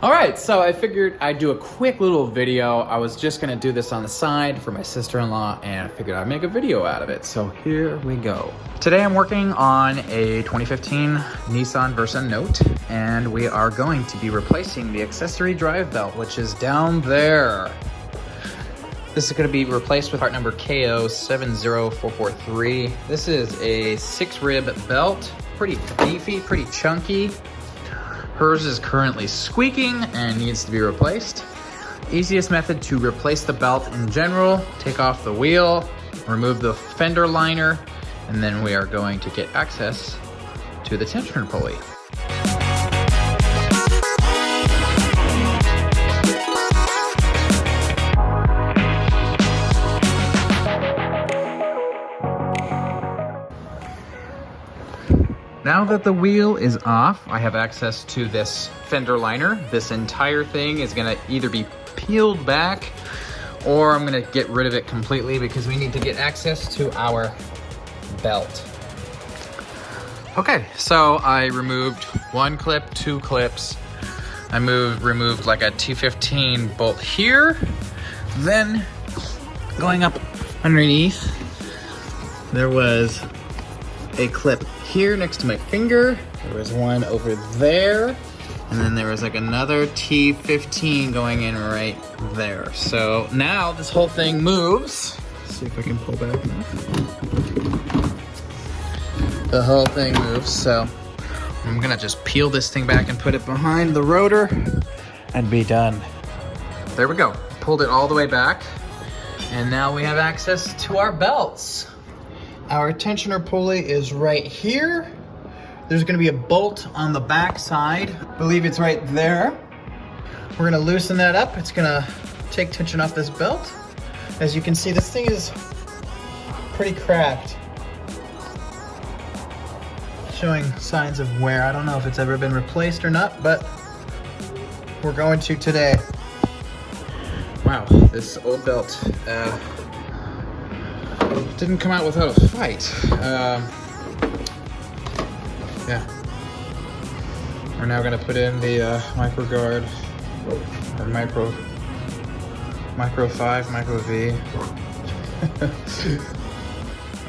All right, so I figured I'd do a quick little video. I was just gonna do this on the side for my sister-in-law, and I figured I'd make a video out of it. So here we go. Today I'm working on a 2015 Nissan Versa Note, and we are going to be replacing the accessory drive belt, which is down there. This is gonna be replaced with part number KO70443. This is a 6-rib belt, pretty beefy, pretty chunky. Hers is currently squeaking and needs to be replaced. Easiest method to replace the belt in general: take off the wheel, remove the fender liner, and then we are going to get access to the tensioner pulley. Now that the wheel is off, I have access to this fender liner. This entire thing is gonna either be peeled back or I'm gonna get rid of it completely because we need to get access to our belt. Okay, so I removed one clip, 2 clips. I removed like a T15 bolt here. Then going up underneath, there was a clip here next to my finger. There was one over there, and then there was like another T15 going in right there. So now this whole thing moves. Let's see if I can pull back enough. The whole thing moves, so I'm gonna just peel this thing back and put it behind the rotor and be done. There we go. Pulled it all the way back, and now we have access to our belts. Our tensioner pulley is right here. There's gonna be a bolt on the back side. I believe it's right there. We're gonna loosen that up. It's gonna take tension off this belt. As you can see, this thing is pretty cracked. Showing signs of wear. I don't know if it's ever been replaced or not, but we're going to today. Wow, this old belt didn't come out without a fight. Yeah. We're now gonna put in the micro guard, or micro 5, micro V.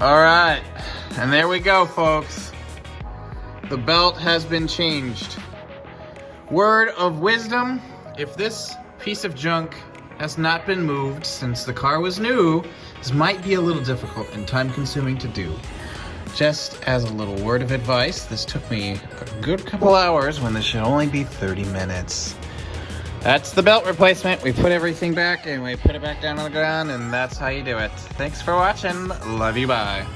All right, and there we go, folks. The belt has been changed. Word of wisdom: if this piece of junk has not been moved since the car was new, this might be a little difficult and time-consuming to do. Just as a little word of advice, this took me a good couple hours when this should only be 30 minutes. That's the belt replacement. We put everything back and we put it back down on the ground, and that's how you do it. Thanks for watching. Love you, bye.